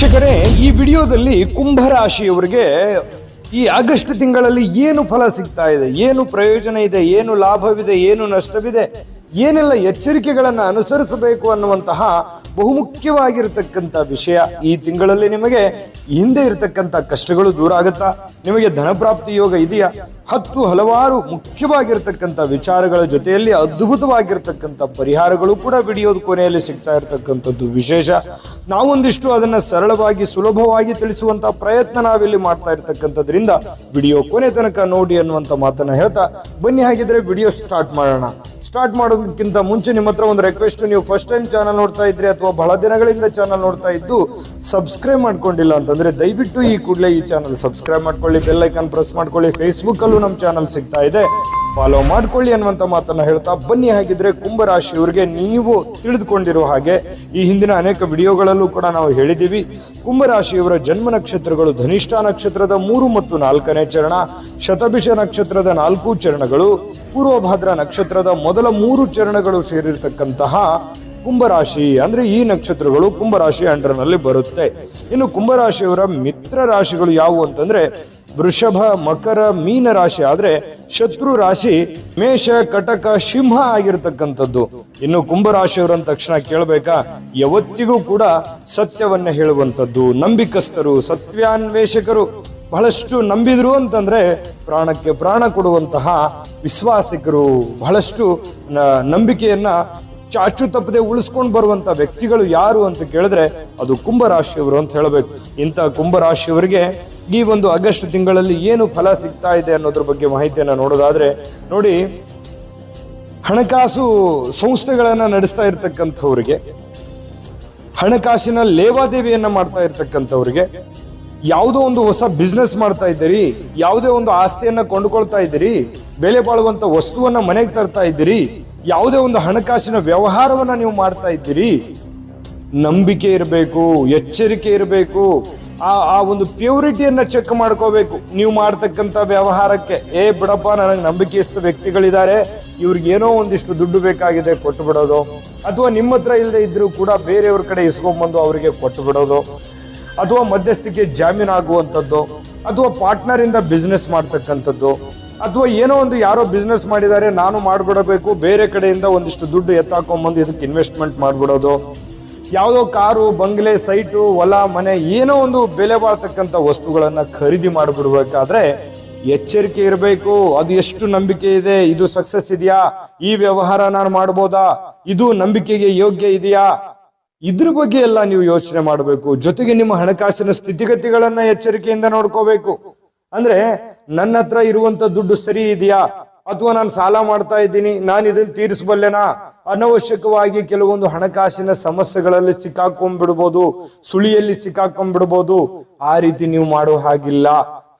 ವೀಕ್ಷಕರೇ, ಈ ವಿಡಿಯೋದಲ್ಲಿ ಕುಂಭರಾಶಿಯವರಿಗೆ ಈ ಆಗಸ್ಟ್ ತಿಂಗಳಲ್ಲಿ ಏನು ಫಲ ಸಿಗ್ತಾ ಇದೆ, ಏನು ಪ್ರಯೋಜನ ಇದೆ, ಏನು ಲಾಭವಿದೆ, ಏನು ನಷ್ಟವಿದೆ, ಏನೆಲ್ಲ ಎಚ್ಚರಿಕೆಗಳನ್ನು ಅನುಸರಿಸಬೇಕು ಅನ್ನುವಂತಹ ಬಹುಮುಖ್ಯವಾಗಿರತಕ್ಕಂಥ ವಿಷಯ. ಈ ತಿಂಗಳಲ್ಲಿ ನಿಮಗೆ ಹಿಂದೆ ಇರತಕ್ಕಂಥ ಕಷ್ಟಗಳು ದೂರ ಆಗುತ್ತಾ? ನಿಮಗೆ ಧನಪ್ರಾಪ್ತಿ ಯೋಗ ಇದೆಯಾ? ಹಲವಾರು ಮುಖ್ಯವಾಗಿರ್ತಕ್ಕಂಥ ವಿಚಾರಗಳ ಜೊತೆಯಲ್ಲಿ ಅದ್ಭುತವಾಗಿರ್ತಕ್ಕಂಥ ಪರಿಹಾರಗಳು ಕೂಡ ವಿಡಿಯೋದ ಕೊನೆಯಲ್ಲಿ ಸಿಗ್ತಾ ಇರತಕ್ಕಂಥದ್ದು ವಿಶೇಷ. ನಾವೊಂದಿಷ್ಟು ಅದನ್ನ ಸರಳವಾಗಿ ಸುಲಭವಾಗಿ ತಿಳಿಸುವಂತ ಪ್ರಯತ್ನ ನಾವಿಲ್ಲಿ ಮಾಡ್ತಾ ಇರ್ತಕ್ಕಂಥದ್ರಿಂದ ವಿಡಿಯೋ ಕೊನೆ ತನಕ ನೋಡಿ ಅನ್ನುವಂಥ ಮಾತನ್ನ ಹೇಳ್ತಾ ಬನ್ನಿ. ಹಾಗಿದ್ರೆ ವಿಡಿಯೋ ಸ್ಟಾರ್ಟ್ ಮಾಡೋಣ. ಸ್ಟಾರ್ಟ್ ಮಾಡೋದಕ್ಕಿಂತ ಮುಂಚೆ ನಿಮ್ಮ ಹತ್ರ ಒಂದು ರಿಕ್ವೆಸ್ಟ್, ನೀವು ಫಸ್ಟ್ ಟೈಮ್ ಚಾನಲ್ ನೋಡ್ತಾ ಇದ್ರಿ ಅಥವಾ ಬಹಳ ದಿನಗಳಿಂದ ಚಾನಲ್ ನೋಡ್ತಾ ಇದ್ದು ಸಬ್ಸ್ಕ್ರೈಬ್ ಮಾಡ್ಕೊಂಡಿಲ್ಲ ಅಂತಂದ್ರೆ ದಯವಿಟ್ಟು ಈ ಕೂಡಲೇ ಈ ಚಾನಲ್ ಸಬ್ಸ್ಕ್ರೈಬ್ ಮಾಡ್ಕೊಳ್ಳಿ, ಬೆಲ್ ಐಕಾನ್ ಪ್ರೆಸ್ ಮಾಡ್ಕೊಳ್ಳಿ. ಫೇಸ್ಬುಕ್ ಅಲ್ಲೂ ನಮ್ಮ ಚಾನಲ್ ಸಿಗ್ತಾ ಇದೆ, ಫಾಲೋ ಮಾಡ್ಕೊಳ್ಳಿ ಅನ್ನುವಂಥ ಮಾತನ್ನ ಹೇಳ್ತಾ ಬನ್ನಿ. ಹಾಗಿದ್ರೆ ಕುಂಭರಾಶಿಯವರಿಗೆ ನೀವು ತಿಳಿದುಕೊಂಡಿರೋ ಹಾಗೆ ಈ ಹಿಂದಿನ ಅನೇಕ ವಿಡಿಯೋಗಳಲ್ಲೂ ಕೂಡ ನಾವು ಹೇಳಿದ್ದೀವಿ. ಕುಂಭರಾಶಿಯವರ ಜನ್ಮ ನಕ್ಷತ್ರಗಳು ಧನಿಷ್ಠ ನಕ್ಷತ್ರದ 3 ಮತ್ತು 4ನೇ ಚರಣ, ಶತಭಿಷ ನಕ್ಷತ್ರದ 4 ಚರಣಗಳು, ಪೂರ್ವಭಾದ್ರ ನಕ್ಷತ್ರದ ಮೊದಲ 3 ಚರಣಗಳು ಸೇರಿರ್ತಕ್ಕಂತಹ ಕುಂಭರಾಶಿ ಅಂದ್ರೆ ಈ ನಕ್ಷತ್ರಗಳು ಕುಂಭರಾಶಿ ಅಂಡರ್ನಲ್ಲಿ ಬರುತ್ತೆ. ಇನ್ನು ಕುಂಭರಾಶಿಯವರ ಮಿತ್ರ ರಾಶಿಗಳು ಯಾವುವು ಅಂತಂದ್ರೆ ವೃಷಭ, ಮಕರ, ಮೀನ ರಾಶಿ ಆದ್ರೆ ಶತ್ರು ರಾಶಿ ಮೇಷ, ಕಟಕ, ಸಿಂಹ ಆಗಿರತಕ್ಕಂಥದ್ದು. ಇನ್ನು ಕುಂಭರಾಶಿಯವರು ಅಂದ ತಕ್ಷಣ ಕೇಳಬೇಕಾ, ಯಾವತ್ತಿಗೂ ಕೂಡ ಸತ್ಯವನ್ನ ಹೇಳುವಂಥದ್ದು, ನಂಬಿಕಸ್ಥರು, ಸತ್ಯಾನ್ವೇಷಕರು, ಬಹಳಷ್ಟು ನಂಬಿದ್ರು ಅಂತಂದ್ರೆ ಪ್ರಾಣಕ್ಕೆ ಪ್ರಾಣ ಕೊಡುವಂತಹ ವಿಶ್ವಾಸಿಕರು, ಬಹಳಷ್ಟು ನಂಬಿಕೆಯನ್ನ ಚಾಚು ತಪ್ಪದೆ ಉಳಿಸ್ಕೊಂಡು ಬರುವಂತ ವ್ಯಕ್ತಿಗಳು ಯಾರು ಅಂತ ಕೇಳಿದ್ರೆ ಅದು ಕುಂಭರಾಶಿಯವರು ಅಂತ ಹೇಳಬೇಕು. ಇಂಥ ಕುಂಭರಾಶಿಯವರಿಗೆ ಈ ಒಂದು ಆಗಸ್ಟ್ ತಿಂಗಳಲ್ಲಿ ಏನು ಫಲ ಸಿಗ್ತಾ ಇದೆ ಅನ್ನೋದ್ರ ಬಗ್ಗೆ ಮಾಹಿತಿಯನ್ನ ನೋಡೋದಾದ್ರೆ ನೋಡಿ, ಹಣಕಾಸು ಸಂಸ್ಥೆಗಳನ್ನ ನಡೆಸ್ತಾ ಇರ್ತಕ್ಕಂಥವ್ರಿಗೆ, ಹಣಕಾಸಿನ ಲೇವಾದೇವಿಯನ್ನ ಮಾಡ್ತಾ ಇರ್ತಕ್ಕಂಥವ್ರಿಗೆ, ಯಾವುದೋ ಒಂದು ಹೊಸ ಬಿಸ್ನೆಸ್ ಮಾಡ್ತಾ ಇದ್ದೀರಿ, ಯಾವುದೇ ಒಂದು ಆಸ್ತಿಯನ್ನ ಕೊಂಡುಕೊಳ್ತಾ ಇದ್ದೀರಿ, ಬೆಲೆ ಬಾಳುವಂತ ವಸ್ತುವನ್ನ ಮನೆಗೆ ತರ್ತಾ ಇದ್ದೀರಿ, ಯಾವುದೇ ಒಂದು ಹಣಕಾಸಿನ ವ್ಯವಹಾರವನ್ನ ನೀವು ಮಾಡ್ತಾ ಇದ್ದೀರಿ, ನಂಬಿಕೆ ಇರಬೇಕು, ಎಚ್ಚರಿಕೆ ಇರಬೇಕು. ಆ ಒಂದು ಪ್ಯೂರಿಟಿಯನ್ನ ಚೆಕ್ ಮಾಡ್ಕೋಬೇಕು ನೀವು ಮಾಡ್ತಕ್ಕಂಥ ವ್ಯವಹಾರಕ್ಕೆ. ಬಿಡಪ್ಪ, ನನಗೆ ನಂಬಿಕೆಸ್ತ ವ್ಯಕ್ತಿಗಳಿದ್ದಾರೆ, ಇವ್ರಿಗೆ ಏನೋ ಒಂದಿಷ್ಟು ದುಡ್ಡು ಬೇಕಾಗಿದೆ ಕೊಟ್ಟು ಬಿಡೋದು, ಅಥವಾ ನಿಮ್ಮ ಹತ್ರ ಇಲ್ಲದೆ ಇದ್ರೂ ಕೂಡ ಬೇರೆಯವ್ರ ಕಡೆ ಇಸ್ಕೊಂಡ್ಬಂದು ಅವರಿಗೆ ಕೊಟ್ಟು ಬಿಡೋದು, ಅಥವಾ ಮಧ್ಯಸ್ಥಿಕೆ ಜಾಮೀನು ಆಗುವಂಥದ್ದು, ಅಥವಾ ಪಾರ್ಟ್ನರ್ ಇಂದ ಬಿಸ್ನೆಸ್ ಮಾಡ್ತಕ್ಕಂಥದ್ದು, ಅಥವಾ ಏನೋ ಒಂದು ಯಾರೋ ಬಿಸ್ನೆಸ್ ಮಾಡಿದ್ದಾರೆ ನಾನು ಮಾಡ್ಬಿಡಬೇಕು, ಬೇರೆ ಕಡೆಯಿಂದ ಒಂದಿಷ್ಟು ದುಡ್ಡು ಎತ್ತಾಕೊಂಡ್ಬಂದು ಇದಕ್ಕೆ ಇನ್ವೆಸ್ಟ್ಮೆಂಟ್ ಮಾಡ್ಬಿಡೋದು, ಯಾವುದೋ ಕಾರು, ಬಂಗ್ಲೆ, ಸೈಟು, ಹೊಲ, ಮನೆ, ಏನೋ ಒಂದು ಬೆಲೆ ಬಾಳ್ತಕ್ಕಂಥ ವಸ್ತುಗಳನ್ನ ಖರೀದಿ ಮಾಡಿಬಿಡ್ಬೇಕಾದ್ರೆ ಎಚ್ಚರಿಕೆ ಇರಬೇಕು. ಅದು ಎಷ್ಟು ನಂಬಿಕೆ ಇದೆ, ಇದು ಸಕ್ಸಸ್ ಇದೆಯಾ, ಈ ವ್ಯವಹಾರ ನಾನು ಮಾಡ್ಬೋದಾ, ಇದು ನಂಬಿಕೆಗೆ ಯೋಗ್ಯ ಇದೆಯಾ, ಇದ್ರ ಬಗ್ಗೆ ಎಲ್ಲ ನೀವು ಯೋಚನೆ ಮಾಡಬೇಕು. ಜೊತೆಗೆ ನಿಮ್ಮ ಹಣಕಾಸಿನ ಸ್ಥಿತಿಗತಿಗಳನ್ನ ಎಚ್ಚರಿಕೆಯಿಂದ ನೋಡ್ಕೋಬೇಕು. ಅಂದ್ರೆ ನನ್ನ ಹತ್ರ ಇರುವಂತ ದುಡ್ಡು ಸರಿ ಇದೆಯಾ, ಅಥವಾ ನಾನು ಸಾಲ ಮಾಡ್ತಾ ಇದ್ದೀನಿ, ನಾನು ಇದನ್ನ ತೀರಿಸಬಲ್ಲೆನಾ, ಅನವಶ್ಯಕವಾಗಿ ಕೆಲವೊಂದು ಹಣಕಾಸಿನ ಸಮಸ್ಯೆಗಳಲ್ಲಿ ಸಿಕ್ಕಾಕೊಂಡ್ಬಿಡ್ಬೋದು, ಸುಳಿಯಲ್ಲಿ ಸಿಕ್ಕಾಕೊಂಡ್ಬಿಡ್ಬೋದು. ಆ ರೀತಿ ನೀವು ಮಾಡೋ ಹಾಗಿಲ್ಲ.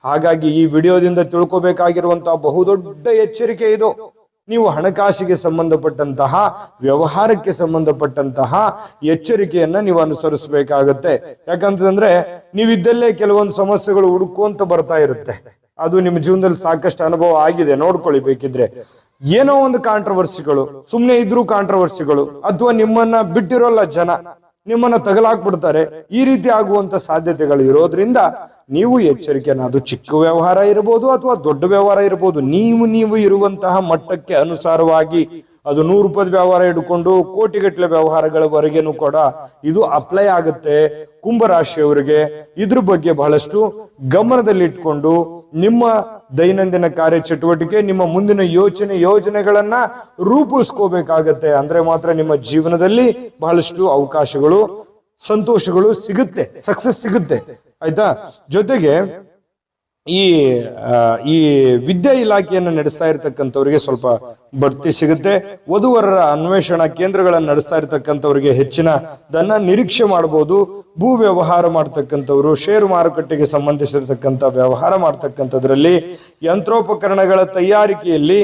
ಹಾಗಾಗಿ ಈ ವಿಡಿಯೋದಿಂದ ತಿಳ್ಕೊಬೇಕಾಗಿರುವಂತಹ ಬಹುದೊಡ್ಡ ಎಚ್ಚರಿಕೆ ಇದು. ನೀವು ಹಣಕಾಸಿಗೆ ಸಂಬಂಧಪಟ್ಟಂತಹ, ವ್ಯವಹಾರಕ್ಕೆ ಸಂಬಂಧಪಟ್ಟಂತಹ ಎಚ್ಚರಿಕೆಯನ್ನ ನೀವು ಅನುಸರಿಸಬೇಕಾಗತ್ತೆ. ಯಾಕಂತಂದ್ರೆ ನೀವಿದ್ದಲ್ಲೇ ಕೆಲವೊಂದು ಸಮಸ್ಯೆಗಳು ಹುಡುಕುವಂತ ಬರ್ತಾ ಇರುತ್ತೆ. ಅದು ನಿಮ್ಮ ಜೀವನದಲ್ಲಿ ಸಾಕಷ್ಟು ಅನುಭವ ಆಗಿದೆ, ನೋಡ್ಕೊಳ್ಳಿ ಬೇಕಿದ್ರೆ. ಏನೋ ಒಂದು ಕಾಂಟ್ರವರ್ಸಿಗಳು, ಸುಮ್ನೆ ಇದ್ರೂ ಕಾಂಟ್ರವರ್ಸಿಗಳು, ಅಥವಾ ನಿಮ್ಮನ್ನ ಬಿಟ್ಟಿರೋಲ್ಲ ಜನ, ನಿಮ್ಮನ್ನ ತಗಲಾಕ್ಬಿಡ್ತಾರೆ. ಈ ರೀತಿ ಆಗುವಂತ ಸಾಧ್ಯತೆಗಳು ಇರೋದ್ರಿಂದ ನೀವು ಎಚ್ಚರಿಕೆನ, ಅದು ಚಿಕ್ಕ ವ್ಯವಹಾರ ಇರಬಹುದು ಅಥವಾ ದೊಡ್ಡ ವ್ಯವಹಾರ ಇರಬಹುದು, ನೀವು ಇರುವಂತಹ ಮಟ್ಟಕ್ಕೆ ಅನುಸಾರವಾಗಿ, ಅದು 100 ರೂಪಾಯಿ ವ್ಯವಹಾರ ಹಿಡ್ಕೊಂಡು ಕೋಟಿಗಟ್ಟಲೆ ವ್ಯವಹಾರಗಳವರೆಗೇನು ಕೂಡ ಇದು ಅಪ್ಲೈ ಆಗುತ್ತೆ ಕುಂಭರಾಶಿಯವರಿಗೆ. ಇದ್ರ ಬಗ್ಗೆ ಬಹಳಷ್ಟು ಗಮನದಲ್ಲಿಟ್ಕೊಂಡು ನಿಮ್ಮ ದೈನಂದಿನ ಕಾರ್ಯಚಟುವಟಿಕೆ, ನಿಮ್ಮ ಮುಂದಿನ ಯೋಜನೆಗಳನ್ನ ರೂಪಿಸ್ಕೋಬೇಕಾಗತ್ತೆ. ಅಂದ್ರೆ ಮಾತ್ರ ನಿಮ್ಮ ಜೀವನದಲ್ಲಿ ಬಹಳಷ್ಟು ಅವಕಾಶಗಳು, ಸಂತೋಷಗಳು ಸಿಗುತ್ತೆ, ಸಕ್ಸಸ್ ಸಿಗುತ್ತೆ. ಆಯ್ತಾ? ಜೊತೆಗೆ ಈ ವಿದ್ಯಾ ಇಲಾಖೆಯನ್ನು ನಡೆಸ್ತಾ ಇರತಕ್ಕಂಥವ್ರಿಗೆ ಸ್ವಲ್ಪ ಬಡ್ತಿ ಸಿಗುತ್ತೆ. ವಧುವರರ ಅನ್ವೇಷಣಾ ಕೇಂದ್ರಗಳನ್ನು ನಡೆಸ್ತಾ ಇರತಕ್ಕಂಥವ್ರಿಗೆ ಹೆಚ್ಚಿನದನ್ನ ನಿರೀಕ್ಷೆ ಮಾಡಬಹುದು. ಭೂ ವ್ಯವಹಾರ ಮಾಡ್ತಕ್ಕಂಥವ್ರು, ಷೇರು ಮಾರುಕಟ್ಟೆಗೆ ಸಂಬಂಧಿಸಿರ್ತಕ್ಕಂಥ ವ್ಯವಹಾರ ಮಾಡ್ತಕ್ಕಂಥದ್ರಲ್ಲಿ, ಯಂತ್ರೋಪಕರಣಗಳ ತಯಾರಿಕೆಯಲ್ಲಿ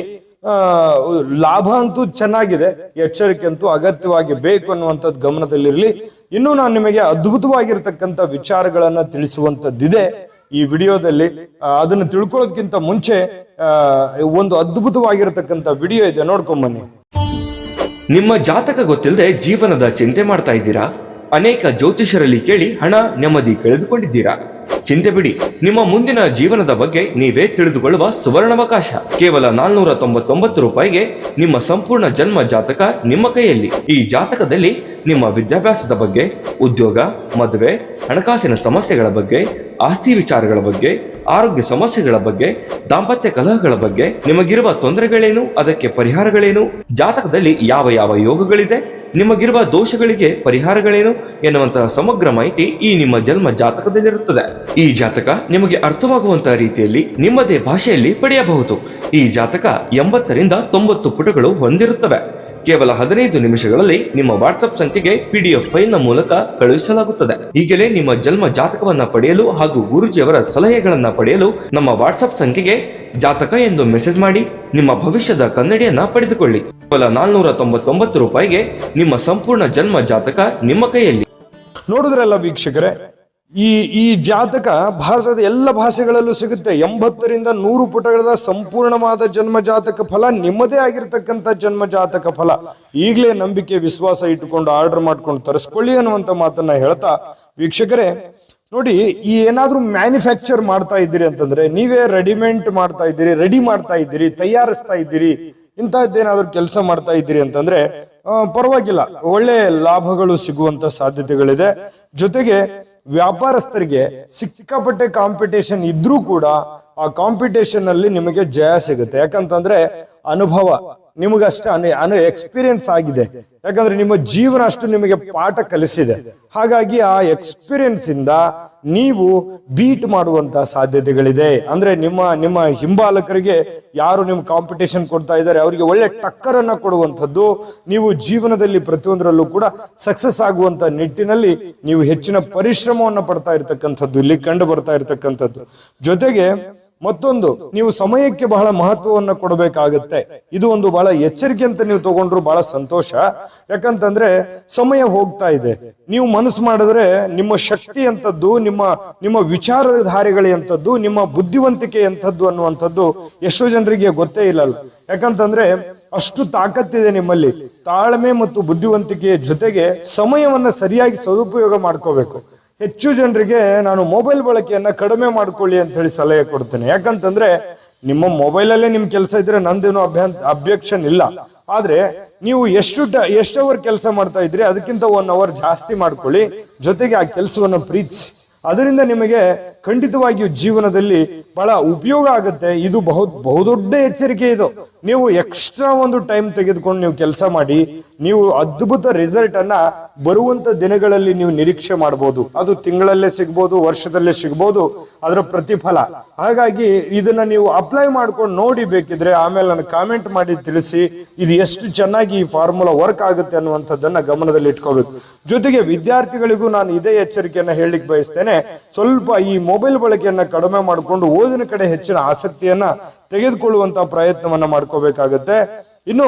ಲಾಭ ಅಂತೂ ಚೆನ್ನಾಗಿದೆ, ಎಚ್ಚರಿಕೆ ಅಂತೂ ಅಗತ್ಯವಾಗಿ ಬೇಕು ಅನ್ನುವಂಥದ್ದು ಗಮನದಲ್ಲಿರಲಿ. ಇನ್ನು ನಾನು ನಿಮಗೆ ಅದ್ಭುತವಾಗಿರ್ತಕ್ಕಂಥ ವಿಚಾರಗಳನ್ನ ತಿಳಿಸುವಂತದ್ದಿದೆ ಈ ವಿಡಿಯೋದಲ್ಲಿ. ಅದನ್ನು ತಿಳ್ಕೊಳ್ಳೋದಕ್ಕಿಂತ ಮುಂಚೆ ಒಂದು ಅದ್ಭುತವಾಗಿರತಕ್ಕಂಥ ವಿಡಿಯೋ ಇದೆ, ನೋಡ್ಕೊಂಡ್ ಬನ್ನಿ. ನಿಮ್ಮ ಜಾತಕ ಗೊತ್ತಿಲ್ಲದೆ ಜೀವನದ ಚಿಂತೆ ಮಾಡ್ತಾ ಇದ್ದೀರಾ? ಅನೇಕ ಜ್ಯೋತಿಷರಲ್ಲಿ ಕೇಳಿ ಹಣ ನೆಮ್ಮದಿ ಕಳೆದುಕೊಂಡಿದ್ದೀರಾ? ಚಿಂತೆ ಬಿಡಿ, ನಿಮ್ಮ ಮುಂದಿನ ಜೀವನದ ಬಗ್ಗೆ ನೀವೇ ತಿಳಿದುಕೊಳ್ಳುವ ಸುವರ್ಣಾವಕಾಶ. ಕೇವಲ 499 ರೂಪಾಯಿಗೆ ನಿಮ್ಮ ಸಂಪೂರ್ಣ ಜನ್ಮ ಜಾತಕ ನಿಮ್ಮ ಕೈಯಲ್ಲಿ. ಈ ಜಾತಕದಲ್ಲಿ ನಿಮ್ಮ ವಿದ್ಯಾಭ್ಯಾಸದ ಬಗ್ಗೆ, ಉದ್ಯೋಗ, ಮದುವೆ, ಹಣಕಾಸಿನ ಸಮಸ್ಯೆಗಳ ಬಗ್ಗೆ, ಆಸ್ತಿ ವಿಚಾರಗಳ ಬಗ್ಗೆ, ಆರೋಗ್ಯ ಸಮಸ್ಯೆಗಳ ಬಗ್ಗೆ, ದಾಂಪತ್ಯ ಕಲಹಗಳ ಬಗ್ಗೆ, ನಿಮಗಿರುವ ತೊಂದರೆಗಳೇನು, ಅದಕ್ಕೆ ಪರಿಹಾರಗಳೇನು, ಜಾತಕದಲ್ಲಿ ಯಾವ ಯಾವ ಯೋಗಗಳಿದೆ, ನಿಮಗಿರುವ ದೋಷಗಳಿಗೆ ಪರಿಹಾರಗಳೇನು ಎನ್ನುವಂತಹ ಸಮಗ್ರ ಮಾಹಿತಿ ಈ ನಿಮ್ಮ ಜನ್ಮ ಜಾತಕದಲ್ಲಿರುತ್ತದೆ. ಈ ಜಾತಕ ನಿಮಗೆ ಅರ್ಥವಾಗುವಂತಹ ರೀತಿಯಲ್ಲಿ ನಿಮ್ಮದೇ ಭಾಷೆಯಲ್ಲಿ ಪಡೆಯಬಹುದು. ಈ ಜಾತಕ 80ರಿಂದ 90 ಪುಟಗಳು ಹೊಂದಿರುತ್ತವೆ. ಕೇವಲ 15 ನಿಮಿಷಗಳಲ್ಲಿ ನಿಮ್ಮ ವಾಟ್ಸ್ಆಪ್ ಸಂಖ್ಯೆಗೆ PDF ಫೈಲ್ ನ ಮೂಲಕ ಕಳುಹಿಸಲಾಗುತ್ತದೆ. ಈಗಲೇ ನಿಮ್ಮ ಜನ್ಮ ಜಾತಕವನ್ನ ಪಡೆಯಲು ಹಾಗೂ ಗುರುಜಿಯವರ ಸಲಹೆಗಳನ್ನ ಪಡೆಯಲು ನಮ್ಮ ವಾಟ್ಸ್ಆಪ್ ಸಂಖ್ಯೆಗೆ ಜಾತಕ ಎಂದು ಮೆಸೇಜ್ ಮಾಡಿ ನಿಮ್ಮ ಭವಿಷ್ಯದ ಕನ್ನಡಿಯನ್ನ ಪಡೆದುಕೊಳ್ಳಿ. ಕೇವಲ 499 ರೂಪಾಯಿಗೆ ನಿಮ್ಮ ಸಂಪೂರ್ಣ ಜನ್ಮ ಜಾತಕ ನಿಮ್ಮ ಕೈಯಲ್ಲಿ. ನೋಡಿದ್ರಲ್ಲ ವೀಕ್ಷಕರೇ, ಈ ಜಾತಕ ಭಾರತದ ಎಲ್ಲ ಭಾಷೆಗಳಲ್ಲೂ ಸಿಗುತ್ತೆ. 80ರಿಂದ 100 ಪುಟಗಳ ಸಂಪೂರ್ಣವಾದ ಜನ್ಮ ಜಾತಕ ಫಲ, ನಿಮ್ಮದೇ ಆಗಿರ್ತಕ್ಕಂಥ ಜನ್ಮ ಜಾತಕ ಫಲ. ಈಗಲೇ ನಂಬಿಕೆ ವಿಶ್ವಾಸ ಇಟ್ಟುಕೊಂಡು ಆರ್ಡರ್ ಮಾಡ್ಕೊಂಡು ತರಿಸ್ಕೊಳ್ಳಿ ಅನ್ನುವಂಥ ಮಾತನ್ನ ಹೇಳ್ತಾ, ವೀಕ್ಷಕರೇ ನೋಡಿ, ಈ ಏನಾದ್ರೂ ಮ್ಯಾನುಫ್ಯಾಕ್ಚರ್ ಮಾಡ್ತಾ ಇದ್ದೀರಿ ಅಂತಂದ್ರೆ, ನೀವೇ ರೆಡಿಮೇಡ್ ಮಾಡ್ತಾ ಇದ್ದೀರಿ, ರೆಡಿ ಮಾಡ್ತಾ ಇದ್ದೀರಿ, ತಯಾರಿಸ್ತಾ ಇದ್ದೀರಿ, ಇಂತಹದ್ದೇನಾದ್ರೂ ಕೆಲಸ ಮಾಡ್ತಾ ಇದ್ದೀರಿ ಅಂತಂದ್ರೆ ಪರವಾಗಿಲ್ಲ, ಒಳ್ಳೆ ಲಾಭಗಳು ಸಿಗುವಂತ ಸಾಧ್ಯತೆಗಳಿದೆ. ಜೊತೆಗೆ ವ್ಯಾಪಾರಸ್ಥರಿಗೆ ಸಿಕ್ಕಾಪಟ್ಟೆ ಕಾಂಪಿಟೇಷನ್ ಇದ್ರೂ ಕೂಡ ಆ ಕಾಂಪಿಟೇಷನ್ ಅಲ್ಲಿ ನಿಮಗೆ ಜಯ ಸಿಗುತ್ತೆ. ಯಾಕಂತಂದ್ರೆ ಅನುಭವ ನಿಮಗಷ್ಟು ಎಕ್ಸ್ಪೀರಿಯನ್ಸ್ ಆಗಿದೆ. ಯಾಕಂದ್ರೆ ನಿಮ್ಮ ಜೀವನ ಅಷ್ಟು ನಿಮಗೆ ಪಾಠ ಕಲಿಸಿದೆ. ಹಾಗಾಗಿ ಆ ಎಕ್ಸ್ಪೀರಿಯನ್ಸ್ ಇಂದ ನೀವು ಬೀಟ್ ಮಾಡುವಂತ ಸಾಧ್ಯತೆಗಳಿದೆ. ಅಂದ್ರೆ ನಿಮ್ಮ ಹಿಂಬಾಲಕರಿಗೆ ಯಾರು ನಿಮ್ ಕಾಂಪಿಟೇಷನ್ ಕೊಡ್ತಾ ಇದ್ದಾರೆ ಅವರಿಗೆ ಒಳ್ಳೆ ಟಕ್ಕರ್ ಅನ್ನ ಕೊಡುವಂಥದ್ದು, ನೀವು ಜೀವನದಲ್ಲಿ ಪ್ರತಿಯೊಂದರಲ್ಲೂ ಕೂಡ ಸಕ್ಸಸ್ ಆಗುವಂತ ನಿಟ್ಟಿನಲ್ಲಿ ನೀವು ಹೆಚ್ಚಿನ ಪರಿಶ್ರಮವನ್ನು ಪಡ್ತಾ ಇರ್ತಕ್ಕಂಥದ್ದು ಇಲ್ಲಿ ಕಂಡು ಬರ್ತಾ ಇರ್ತಕ್ಕಂಥದ್ದು. ಜೊತೆಗೆ ಮತ್ತೊಂದು, ನೀವು ಸಮಯಕ್ಕೆ ಬಹಳ ಮಹತ್ವವನ್ನು ಕೊಡಬೇಕಾಗತ್ತೆ. ಇದು ಒಂದು ಬಹಳ ಎಚ್ಚರಿಕೆ ಅಂತ ನೀವು ತಗೊಂಡ್ರು ಬಹಳ ಸಂತೋಷ. ಯಾಕಂತಂದ್ರೆ ಸಮಯ ಹೋಗ್ತಾ ಇದೆ. ನೀವು ಮನಸ್ಸು ಮಾಡಿದ್ರೆ ನಿಮ್ಮ ಶಕ್ತಿ ಅಂತದ್ದು, ನಿಮ್ಮ ವಿಚಾರಧಾರೆಗಳೇ ಅಂತದ್ದು, ನಿಮ್ಮ ಬುದ್ಧಿವಂತಿಕೆ ಎಂಥದ್ದು ಅನ್ನುವಂಥದ್ದು ಎಷ್ಟೋ ಜನರಿಗೆ ಗೊತ್ತೇ ಇಲ್ಲಲ್ಲ. ಯಾಕಂತಂದ್ರೆ ಅಷ್ಟು ತಾಕತ್ತಿದೆ ನಿಮ್ಮಲ್ಲಿ. ತಾಳ್ಮೆ ಮತ್ತು ಬುದ್ಧಿವಂತಿಕೆಯ ಜೊತೆಗೆ ಸಮಯವನ್ನ ಸರಿಯಾಗಿ ಸದುಪಯೋಗ ಮಾಡ್ಕೋಬೇಕು. ಹೆಚ್ಚು ಜನರಿಗೆ ನಾನು ಮೊಬೈಲ್ ಬಳಕೆಯನ್ನ ಕಡಿಮೆ ಮಾಡ್ಕೊಳ್ಳಿ ಅಂತ ಹೇಳಿ ಸಲಹೆ ಕೊಡ್ತೇನೆ. ಯಾಕಂತಂದ್ರೆ ನಿಮ್ಮ ಮೊಬೈಲ್ ಅಲ್ಲೇ ನಿಮ್ ಕೆಲಸ ಇದ್ರೆ ನಂದೇನು ಅಬ್ಜೆಕ್ಷನ್ ಇಲ್ಲ. ಆದ್ರೆ ನೀವು ಎಷ್ಟು ಅವರ್ ಕೆಲಸ ಮಾಡ್ತಾ ಇದ್ರಿ ಅದಕ್ಕಿಂತ 1 ಅವರ್ ಜಾಸ್ತಿ ಮಾಡ್ಕೊಳ್ಳಿ. ಜೊತೆಗೆ ಆ ಕೆಲಸವನ್ನ ಪ್ರೀತಿಸಿ. ಅದರಿಂದ ನಿಮಗೆ ಖಂಡಿತವಾಗಿಯೂ ಜೀವನದಲ್ಲಿ ಬಹಳ ಉಪಯೋಗ ಆಗುತ್ತೆ. ಇದು ಬಹುದೊಡ್ಡ ಎಚ್ಚರಿಕೆ. ಇದು ನೀವು ಎಕ್ಸ್ಟ್ರಾ ಒಂದು ಟೈಮ್ ತೆಗೆದುಕೊಂಡು ನೀವು ಕೆಲಸ ಮಾಡಿ, ನೀವು ಅದ್ಭುತ ರಿಸಲ್ಟ್ ಅನ್ನ ಬರುವಂತ ದಿನಗಳಲ್ಲಿ ನೀವು ನಿರೀಕ್ಷೆ ಮಾಡಬಹುದು. ಅದು ತಿಂಗಳಲ್ಲೇ ಸಿಗ್ಬೋದು, ವರ್ಷದಲ್ಲೇ ಸಿಗ್ಬೋದು ಅದರ ಪ್ರತಿಫಲ. ಹಾಗಾಗಿ ಇದನ್ನ ನೀವು ಅಪ್ಲೈ ಮಾಡ್ಕೊಂಡು ನೋಡಿ, ಬೇಕಿದ್ರೆ ಆಮೇಲೆ ನನಗೆ ಕಾಮೆಂಟ್ ಮಾಡಿ ತಿಳಿಸಿ ಇದು ಎಷ್ಟು ಚೆನ್ನಾಗಿ ಈ ಫಾರ್ಮುಲಾ ವರ್ಕ್ ಆಗುತ್ತೆ ಅನ್ನುವಂಥದ್ದನ್ನ ಗಮನದಲ್ಲಿ ಇಟ್ಕೋಬೇಕು. ಜೊತೆಗೆ ವಿದ್ಯಾರ್ಥಿಗಳಿಗೂ ನಾನು ಇದೇ ಎಚ್ಚರಿಕೆಯನ್ನ ಹೇಳಲಿಕ್ಕೆ ಬಯಸ್ತೇನೆ. ಸ್ವಲ್ಪ ಈ ಮೊಬೈಲ್ ಬಳಕೆಯನ್ನ ಕಡಿಮೆ ಮಾಡಿಕೊಂಡು ಓದಿನ ಕಡೆ ಹೆಚ್ಚಿನ ಆಸಕ್ತಿಯನ್ನ ತೆಗೆದುಕೊಳ್ಳುವಂತ ಪ್ರಯತ್ನವನ್ನ ಮಾಡ್ಕೋಬೇಕಾಗತ್ತೆ. ಇನ್ನು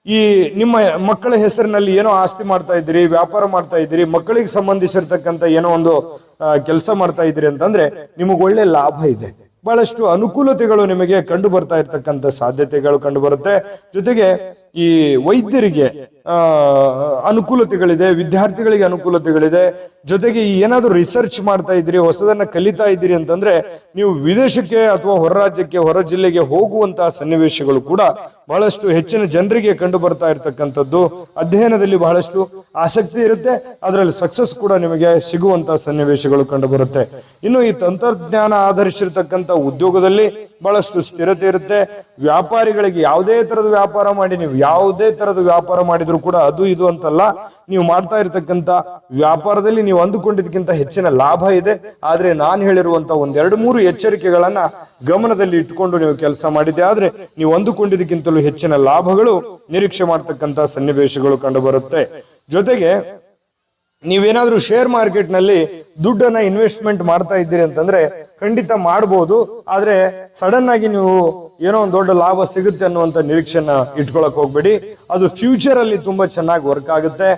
ಈ ನಿಮ್ಮ ಮಕ್ಕಳ ಹೆಸರಿನಲ್ಲಿ ಏನೋ ಆಸ್ತಿ ಮಾಡ್ತಾ ಇದ್ದೀರಿ, ವ್ಯಾಪಾರ ಮಾಡ್ತಾ ಇದ್ದೀರಿ, ಮಕ್ಕಳಿಗೆ ಸಂಬಂಧಿಸಿರ್ತಕ್ಕಂಥ ಏನೋ ಒಂದು ಕೆಲಸ ಮಾಡ್ತಾ ಇದ್ದೀರಿ ಅಂತಂದ್ರೆ ನಿಮಗೆ ಒಳ್ಳೆ ಲಾಭ ಇದೆ. ಬಹಳಷ್ಟು ಅನುಕೂಲತೆಗಳು ನಿಮಗೆ ಕಂಡು ಬರ್ತಾ ಇರ್ತಕ್ಕಂಥ ಸಾಧ್ಯತೆಗಳು ಕಂಡು ಬರುತ್ತೆ. ಜೊತೆಗೆ ಈ ವೈದ್ಯರಿಗೆ ಅನುಕೂಲತೆಗಳಿದೆ, ವಿದ್ಯಾರ್ಥಿಗಳಿಗೆ ಅನುಕೂಲತೆಗಳಿದೆ. ಜೊತೆಗೆ ಈ ಏನಾದ್ರು ರಿಸರ್ಚ್ ಮಾಡ್ತಾ ಇದ್ದೀರಿ, ಹೊಸದನ್ನ ಕಲಿತಾ ಇದ್ದೀರಿ ಅಂತಂದ್ರೆ ನೀವು ವಿದೇಶಕ್ಕೆ ಅಥವಾ ಹೊರ ರಾಜ್ಯಕ್ಕೆ, ಹೊರ ಜಿಲ್ಲೆಗೆ ಹೋಗುವಂತಹ ಸನ್ನಿವೇಶಗಳು ಕೂಡ ಬಹಳಷ್ಟು ಹೆಚ್ಚಿನ ಜನರಿಗೆ ಕಂಡು ಬರ್ತಾ ಇರತಕ್ಕಂಥದ್ದು. ಅಧ್ಯಯನದಲ್ಲಿ ಬಹಳಷ್ಟು ಆಸಕ್ತಿ ಇರುತ್ತೆ, ಅದರಲ್ಲಿ ಸಕ್ಸಸ್ ಕೂಡ ನಿಮಗೆ ಸಿಗುವಂತಹ ಸನ್ನಿವೇಶಗಳು ಕಂಡು ಬರುತ್ತೆ. ಇನ್ನು ಈ ತಂತ್ರಜ್ಞಾನ ಆಧರಿಸಿರ್ತಕ್ಕಂಥ ಉದ್ಯೋಗದಲ್ಲಿ ಬಹಳಷ್ಟು ಸ್ಥಿರತೆ ಇರುತ್ತೆ. ವ್ಯಾಪಾರಿಗಳಿಗೆ ಯಾವುದೇ ತರದ ವ್ಯಾಪಾರ ಮಾಡಿ, ನೀವು ಯಾವುದೇ ತರದ ವ್ಯಾಪಾರ ಮಾಡಿದ್ರು ಕೂಡ ಅದು ಇದು ಅಂತಲ್ಲ, ನೀವು ಮಾಡ್ತಾ ಇರತಕ್ಕಂತ ವ್ಯಾಪಾರದಲ್ಲಿ ನೀವು ಅಂದುಕೊಂಡಿದ್ದಕ್ಕಿಂತ ಹೆಚ್ಚಿನ ಲಾಭ ಇದೆ. ಆದ್ರೆ ನಾನು ಹೇಳಿರುವಂತ 1-2-3 ಎಚ್ಚರಿಕೆಗಳನ್ನ ಗಮನದಲ್ಲಿ ಇಟ್ಟುಕೊಂಡು ನೀವು ಕೆಲಸ ಮಾಡಿದ್ದೆ ಆದ್ರೆ ನೀವು ಅಂದುಕೊಂಡಿದ್ದಕ್ಕಿಂತಲೂ ಹೆಚ್ಚಿನ ಲಾಭಗಳು ನಿರೀಕ್ಷೆ ಮಾಡ್ತಕ್ಕಂತ ಸನ್ನಿವೇಶಗಳು ಕಂಡು ಬರುತ್ತೆ. ಜೊತೆಗೆ ನೀವೇನಾದ್ರೂ ಶೇರ್ ಮಾರ್ಕೆಟ್ ನಲ್ಲಿ ದುಡ್ಡನ್ನ ಇನ್ವೆಸ್ಟ್ಮೆಂಟ್ ಮಾಡ್ತಾ ಇದ್ದೀರಿ ಅಂತಂದ್ರೆ ಖಂಡಿತ ಮಾಡಬಹುದು. ಆದ್ರೆ ಸಡನ್ ಆಗಿ ನೀವು ಏನೋ ಒಂದು ದೊಡ್ಡ ಲಾಭ ಸಿಗುತ್ತೆ ಅನ್ನುವಂತ ನಿರೀಕ್ಷೆನ ಇಟ್ಕೊಳಕ್ ಹೋಗ್ಬೇಡಿ. ಅದು ಫ್ಯೂಚರ್ ಅಲ್ಲಿ ತುಂಬಾ ಚೆನ್ನಾಗಿ ವರ್ಕ್ ಆಗುತ್ತೆ.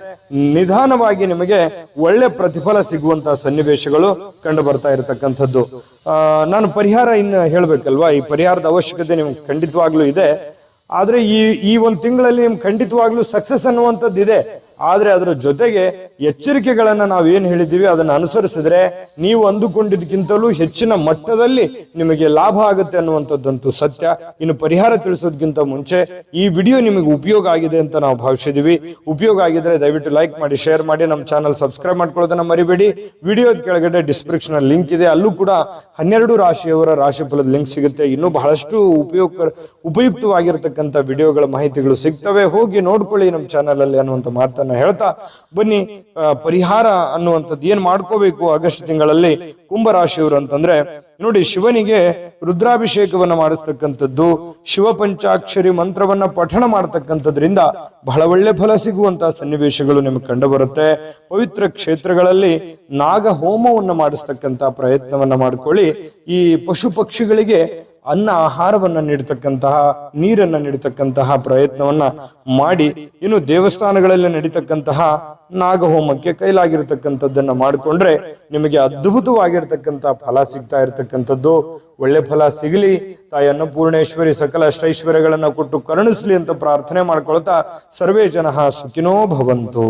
ನಿಧಾನವಾಗಿ ನಿಮಗೆ ಒಳ್ಳೆ ಪ್ರತಿಫಲ ಸಿಗುವಂತಹ ಸನ್ನಿವೇಶಗಳು ಕಂಡು ಬರ್ತಾ ಇರತಕ್ಕಂಥದ್ದು. ನಾನು ಪರಿಹಾರ ಇನ್ನು ಹೇಳ್ಬೇಕಲ್ವಾ, ಈ ಪರಿಹಾರದ ಅವಶ್ಯಕತೆ ನಿಮ್ಗೆ ಖಂಡಿತವಾಗ್ಲೂ ಇದೆ. ಆದ್ರೆ ಈ ಒಂದು ತಿಂಗಳಲ್ಲಿ ನಿಮ್ಗೆ ಖಂಡಿತವಾಗ್ಲೂ ಸಕ್ಸಸ್ ಅನ್ನುವಂಥದ್ದು ಇದೆ. ಆದ್ರೆ ಅದರ ಜೊತೆಗೆ ಎಚ್ಚರಿಕೆಗಳನ್ನ ನಾವೇನ್ ಹೇಳಿದ್ದೀವಿ ಅದನ್ನ ಅನುಸರಿಸಿದ್ರೆ ನೀವು ಅಂದುಕೊಂಡಿದ್ದಕ್ಕಿಂತಲೂ ಹೆಚ್ಚಿನ ಮಟ್ಟದಲ್ಲಿ ನಿಮಗೆ ಲಾಭ ಆಗುತ್ತೆ ಅನ್ನುವಂಥದ್ದಂತೂ ಸತ್ಯ. ಇನ್ನು ಪರಿಹಾರ ತಿಳಿಸೋದಕ್ಕಿಂತ ಮುಂಚೆ ಈ ವಿಡಿಯೋ ನಿಮಗೆ ಉಪಯೋಗ ಆಗಿದೆ ಅಂತ ನಾವು ಭಾವಿಸಿದೀವಿ. ಉಪಯೋಗ ಆಗಿದ್ರೆ ದಯವಿಟ್ಟು ಲೈಕ್ ಮಾಡಿ, ಶೇರ್ ಮಾಡಿ, ನಮ್ಮ ಚಾನಲ್ ಸಬ್ಸ್ಕ್ರೈಬ್ ಮಾಡ್ಕೊಳ್ಳೋದನ್ನ ಮರಿಬೇಡಿ. ವಿಡಿಯೋದ ಕೆಳಗಡೆ ಡಿಸ್ಕ್ರಿಪ್ಷನ್ ಲಿಂಕ್ ಇದೆ, ಅಲ್ಲೂ ಕೂಡ 12 ರಾಶಿಯವರ ರಾಶಿಫಲದ ಲಿಂಕ್ ಸಿಗುತ್ತೆ. ಇನ್ನೂ ಬಹಳಷ್ಟು ಉಪಯುಕ್ತವಾಗಿರ್ತಕ್ಕಂಥ ವಿಡಿಯೋಗಳ ಮಾಹಿತಿಗಳು ಸಿಗ್ತವೆ, ಹೋಗಿ ನೋಡ್ಕೊಳ್ಳಿ ನಮ್ಮ ಚಾನಲ್ ಅಲ್ಲಿ ಅನ್ನುವಂಥ ಮಾತನ್ನ ಹೇಳ್ತಾ ಬನ್ನಿ. ಪರಿಹಾರ ಅನ್ನುವಂಥದ್ದು ಏನ್ ಮಾಡ್ಕೋಬೇಕು ಆಗಸ್ಟ್ ತಿಂಗಳಲ್ಲಿ ಕುಂಭರಾಶಿಯವರು ಅಂತಂದ್ರೆ, ನೋಡಿ, ಶಿವನಿಗೆ ರುದ್ರಾಭಿಷೇಕವನ್ನ ಮಾಡಿಸ್ತಕ್ಕಂಥದ್ದು, ಶಿವ ಪಂಚಾಕ್ಷರಿ ಮಂತ್ರವನ್ನ ಪಠಣ ಮಾಡ್ತಕ್ಕಂಥದ್ರಿಂದ ಬಹಳ ಒಳ್ಳೆ ಫಲ ಸಿಗುವಂತಹ ಸನ್ನಿವೇಶಗಳು ನಿಮಗೆ ಕಂಡು ಬರುತ್ತೆ. ಪವಿತ್ರ ಕ್ಷೇತ್ರಗಳಲ್ಲಿ ನಾಗ ಹೋಮವನ್ನ ಮಾಡಿಸ್ತಕ್ಕಂಥ ಪ್ರಯತ್ನವನ್ನ ಮಾಡ್ಕೊಳ್ಳಿ. ಈ ಪಶು ಪಕ್ಷಿಗಳಿಗೆ ಅನ್ನ ಆಹಾರವನ್ನ ನೀಡತಕ್ಕಂತಹ, ನೀರನ್ನ ನೀಡತಕ್ಕಂತಹ ಪ್ರಯತ್ನವನ್ನ ಮಾಡಿ. ಇನ್ನು ದೇವಸ್ಥಾನಗಳಲ್ಲಿ ನಡೀತಕ್ಕಂತಹ ನಾಗಹೋಮಕ್ಕೆ ಕೈಲಾಗಿರ್ತಕ್ಕಂಥದ್ದನ್ನ ಮಾಡಿಕೊಂಡ್ರೆ ನಿಮಗೆ ಅದ್ಭುತವಾಗಿರ್ತಕ್ಕಂತಹ ಫಲ ಸಿಗ್ತಾ ಇರತಕ್ಕಂಥದ್ದು. ಒಳ್ಳೆ ಫಲ ಸಿಗಲಿ, ತಾಯಿ ಅನ್ನಪೂರ್ಣೇಶ್ವರಿ ಸಕಲ ಅಷ್ಟೈಶ್ವರ್ಯಗಳನ್ನ ಕೊಟ್ಟು ಕರುಣಿಸ್ಲಿ ಅಂತ ಪ್ರಾರ್ಥನೆ ಮಾಡ್ಕೊಳ್ತಾ ಸರ್ವೇ ಜನಃ ಸುಖಿನೋ ಭವಂತು.